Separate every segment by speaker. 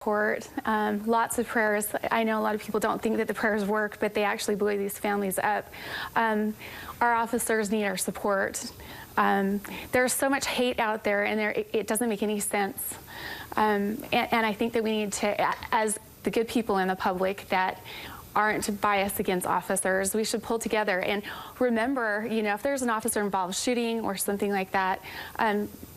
Speaker 1: support, lots of prayers. I know a lot of people don't think that the prayers work, but they actually buoy these families up. Our officers need our support. There's so much hate out there, and it doesn't make any sense. And I think that we need to, as the good people in the public that aren't biased against officers, we should pull together and remember, you know, if there's an officer involved shooting or something like that,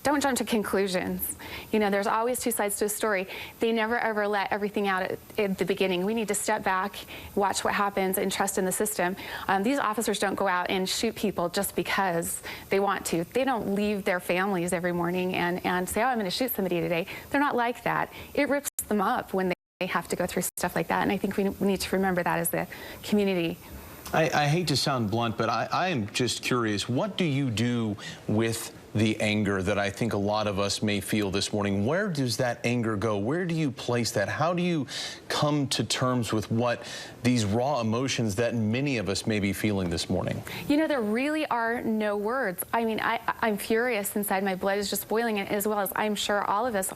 Speaker 1: don't jump to conclusions. You know, there's always two sides to a story. They never ever let everything out at the beginning. We need to step back, watch what happens, and trust in the system. These officers don't go out and shoot people just because they want to. They don't leave their families every morning and say, oh, I'm going to shoot somebody today. They're not like that. It rips them up when they have to go through stuff like that, and I think we need to remember that as the community.
Speaker 2: I hate to sound blunt, but I am just curious, what do you do with the anger that I think a lot of us may feel this morning? Where does that anger go? Where do you place that? How do you come to terms with what these raw emotions that many of us may be feeling this morning?
Speaker 1: You know, there really are no words. I mean, I'm furious inside. My blood is just boiling, as well as I'm sure all of us.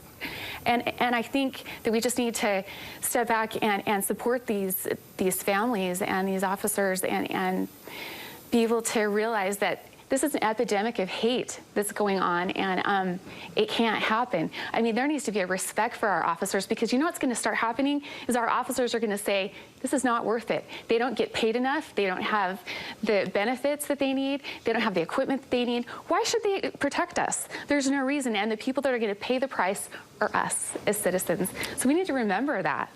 Speaker 1: And I think that we just need to step back and support these families and these officers and be able to realize that this is an epidemic of hate that's going on, and it can't happen. I mean, there needs to be a respect for our officers, because you know what's going to start happening is our officers are going to say, this is not worth it. They don't get paid enough. They don't have the benefits that they need. They don't have the equipment that they need. Why should they protect us? There's no reason, and the people that are going to pay the price are us as citizens. So we need to remember that.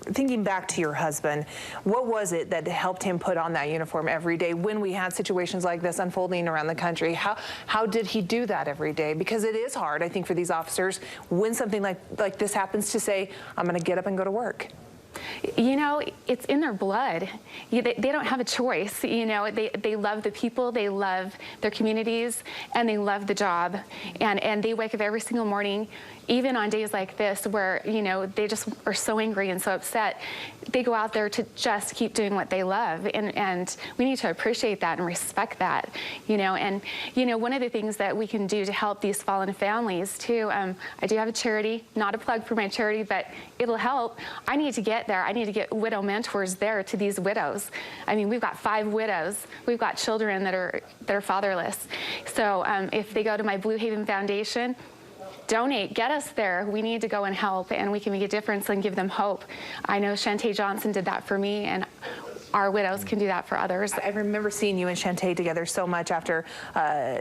Speaker 3: Thinking back to your husband, what was it that helped him put on that uniform every day when we had situations like this unfolding around the country? How did he do that every day? Because it is hard, I think, for these officers when something like this happens to say, I'm going to get up and go to work.
Speaker 1: You know, it's in their blood. They don't have a choice. You know, they love the people, they love their communities, and they love the job. And they wake up every single morning, even on days like this where, you know, they just are so angry and so upset. They go out there to just keep doing what they love. And we need to appreciate that and respect that, you know. And, you know, one of the things that we can do to help these fallen families, too, I do have a charity, not a plug for my charity, but it'll help. I need to get there. I need to get widow mentors there to these widows. I mean, we've got 5 widows. We've got children that are fatherless. So if they go to my Blue Haven Foundation, donate, get us there. We need to go and help, and we can make a difference and give them hope. I know Shantae Johnson did that for me, and our widows can do that for others.
Speaker 3: I remember seeing you and Shantae together so much after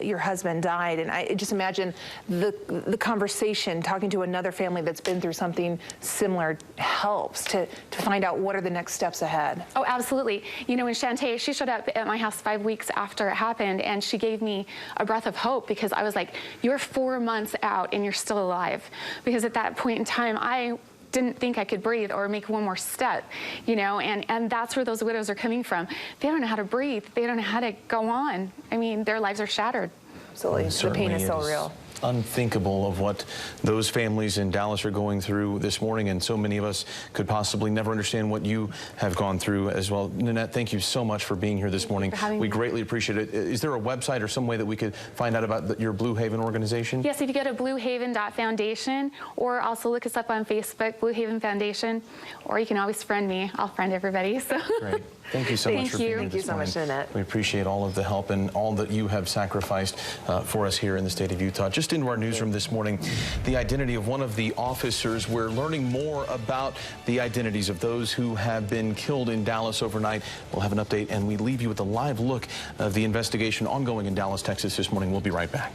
Speaker 3: your husband died, and I just imagine the conversation, talking to another family that's been through something similar helps to find out what are the next steps ahead.
Speaker 1: Oh, absolutely. You know, when Shantae, she showed up at my house 5 weeks after it happened, and she gave me a breath of hope, because I was like, you're 4 months out and you're still alive. Because at that point in time, I didn't think I could breathe or make one more step, you know, and that's where those widows are coming from. They don't know how to breathe. They don't know how to go on. I mean, their lives are shattered.
Speaker 3: Absolutely. The pain is so real.
Speaker 2: Unthinkable of what those families in Dallas are going through this morning, and so many of us could possibly never understand what you have gone through as well. Nannette, thank you so much for being here this morning. We greatly appreciate it. Is there a website or some way that we could find out about your Blue Haven organization?
Speaker 1: Yes, if you go to bluehaven.foundation, or also look us up on Facebook, Blue Haven Foundation, or you can always friend me. I'll friend everybody. So.
Speaker 2: Great. Thank you so much for being here this morning.
Speaker 3: Thank you so much, Nannette.
Speaker 2: We appreciate all of the help and all that you have sacrificed for us here in the state of Utah. Just into our newsroom this morning, the identity of one of the officers. We're learning more about the identities of those who have been killed in Dallas overnight. We'll have an update, and we leave you with a live look of the investigation ongoing in Dallas, Texas this morning. We'll be right back.